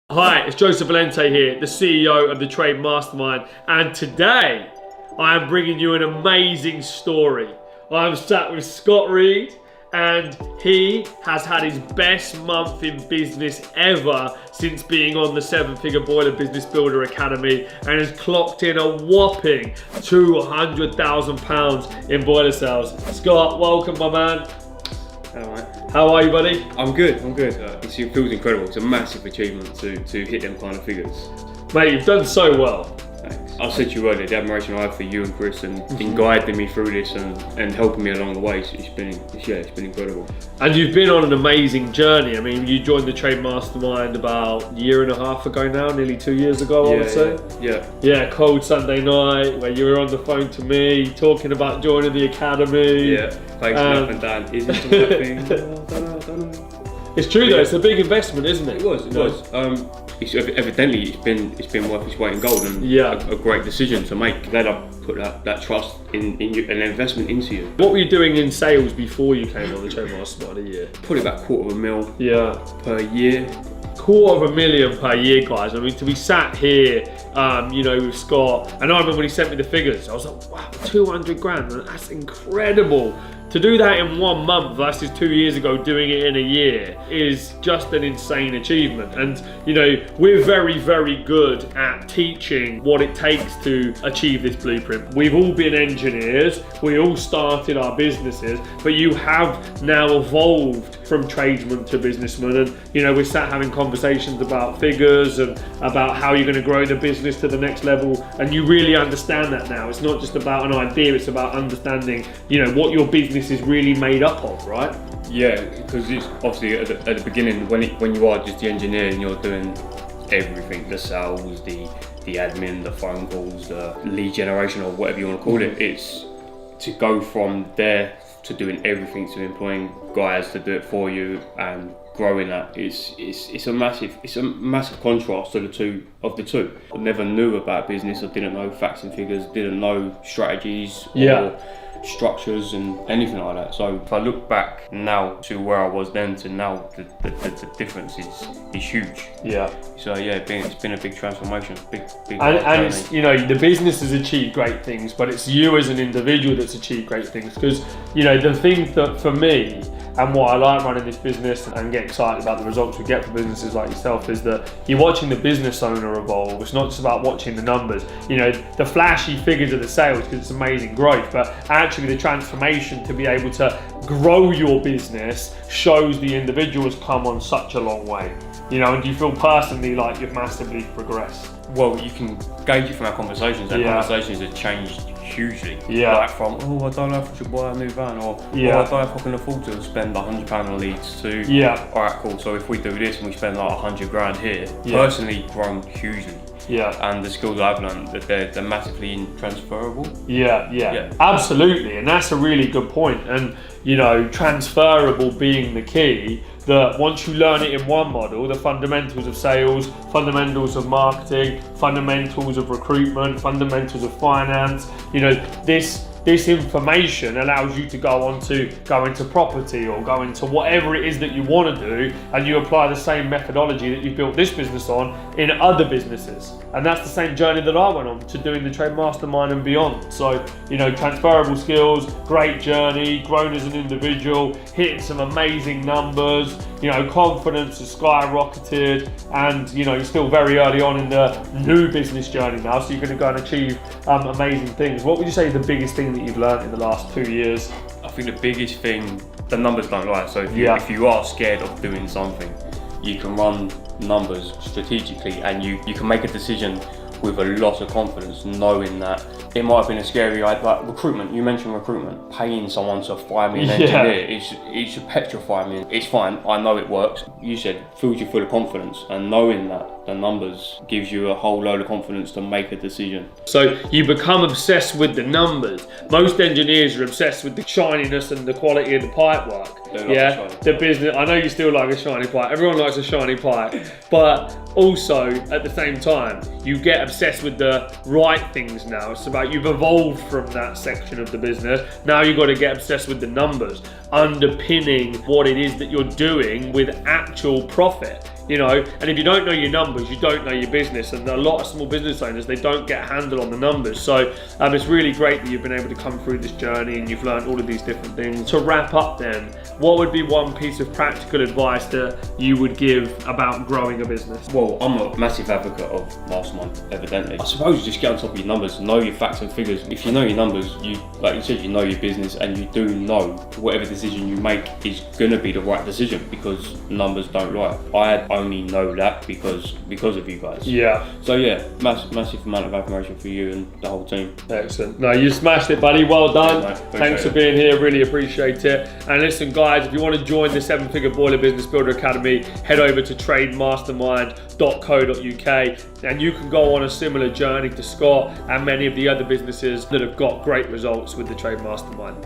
Hi, it's Joseph Valente here, the CEO of the Trade Mastermind, and today I am bringing you an amazing story. I'm sat with Scott Reed, and he has had his best month in business ever since being on the 7-figure Boiler Business Builder Academy, and has clocked in a whopping £200,000 in boiler sales. Scott, welcome, my man. Hello, mate. How are you, buddy? I'm good. It feels incredible. It's a massive achievement to hit them kind of figures. Mate, you've done so well. Thanks. I said to you earlier, the admiration I have for you and Chris and in guiding me through this and helping me along the way. It's been incredible. And you've been on an amazing journey. I mean, you joined the Trade Mastermind about a year and a half ago now, nearly 2 years ago, I would say. Yeah, cold Sunday night where you were on the phone to me talking about joining the academy. Yeah, pacing up and down. Is it the right thing? I don't know. It's true though, it's a big investment, isn't it? It was. Evidently it's been worth its weight in gold and a great decision to make. Glad I put that trust in you, an investment into you. What were you doing in sales before you came on the Trade Mastermind a year? Probably about $250,000 per year. $250,000 per year, guys. I mean, to be sat here, with Scott, and I remember when he sent me the figures, I was like, wow, 200 grand, that's incredible. To do that in 1 month versus 2 years ago doing it in a year is just an insane achievement. And we're very, very good at teaching what it takes to achieve this blueprint. We've all been engineers, we all started our businesses, but you have now evolved from tradesman to businessman, and we're sat having conversations about figures and about how you're going to grow the business to the next level, and you really understand that now. It's not just about an idea, it's about understanding what your business is really made up of, right? Yeah, because it's obviously at the beginning when you are just the engineer and you're doing everything, the sales, the admin, the phone calls, the lead generation, or whatever you want to call it. It's to go from there to doing everything, to employing guys to do it for you and growing that. It's a massive contrast to the two. I never knew about business. I didn't know facts and figures, didn't know strategies or structures and anything like that. So if I look back now to where I was then to now, the difference is huge. Yeah. So it's been a big transformation, big. And it's, the business has achieved great things, but it's you as an individual that's achieved great things. Because the thing that for me, and what I like running this business and get excited about the results we get for businesses like yourself, is that you're watching the business owner evolve. It's not just about watching the numbers, the flashy figures of the sales, because it's amazing growth, but actually the transformation to be able to grow your business shows the individual has come on such a long way. And do you feel personally like you've massively progressed? Well, you can gauge it from our conversations. Our conversations have changed hugely. Like from, I don't know if I should buy a new van, or I don't know if I can afford to spend £100 on leads, to alright, cool, so if we do this and we spend like 100 grand here, personally grown hugely. And the skills I've learned, that they're massively transferable. Absolutely, and that's a really good point. And transferable being the key, that once you learn it in one model, the fundamentals of sales, fundamentals of marketing, fundamentals of recruitment, fundamentals of finance, this information allows you to go into property or go into whatever it is that you want to do, and you apply the same methodology that you built this business on in other businesses. And that's the same journey that I went on to doing the Trade Mastermind and beyond. So, transferable skills, great journey, grown as an individual, hitting some amazing numbers, confidence has skyrocketed, and you're still very early on in the new business journey now, so you're going to go and achieve amazing things. What would you say is the biggest thing that you've learned in the last 2 years? I think the biggest thing, the numbers don't lie. So if you are scared of doing something, you can run numbers strategically, and you can make a decision with a lot of confidence, knowing that it might have been a scary idea. Like recruitment, you mentioned recruitment, paying someone to find me an engineer, it should petrify me. It's fine, I know it works. You said fills you full of confidence, and knowing that the numbers gives you a whole load of confidence to make a decision. So you become obsessed with the numbers. Most engineers are obsessed with the shininess and the quality of the pipework. Yeah, the business. I know you still like a shiny pie. Everyone likes a shiny pie, but also at the same time, you get obsessed with the right things now. It's about you've evolved from that section of the business. Now you've got to get obsessed with the numbers, underpinning what it is that you're doing with actual profit. You know, and if you don't know your numbers, you don't know your business. And a lot of small business owners, they don't get a handle on the numbers. So it's really great that you've been able to come through this journey and you've learned all of these different things. To wrap up then, what would be one piece of practical advice that you would give about growing a business? Well, I'm a massive advocate of Mastermind, evidently. I suppose you just get on top of your numbers, know your facts and figures. If you know your numbers, like you said, you know your business, and you do know whatever decision you make is going to be the right decision, because numbers don't lie. I only know that because of you guys. Yeah. So yeah, massive amount of admiration for you and the whole team. Excellent. No, you smashed it, buddy. Well done. Yeah, Thanks for being here. Really appreciate it. And listen, guys, if you want to join the 7-Figure Boiler Business Builder Academy, head over to trademastermind.co.uk, and you can go on a similar journey to Scott and many of the other businesses that have got great results with the Trade Mastermind.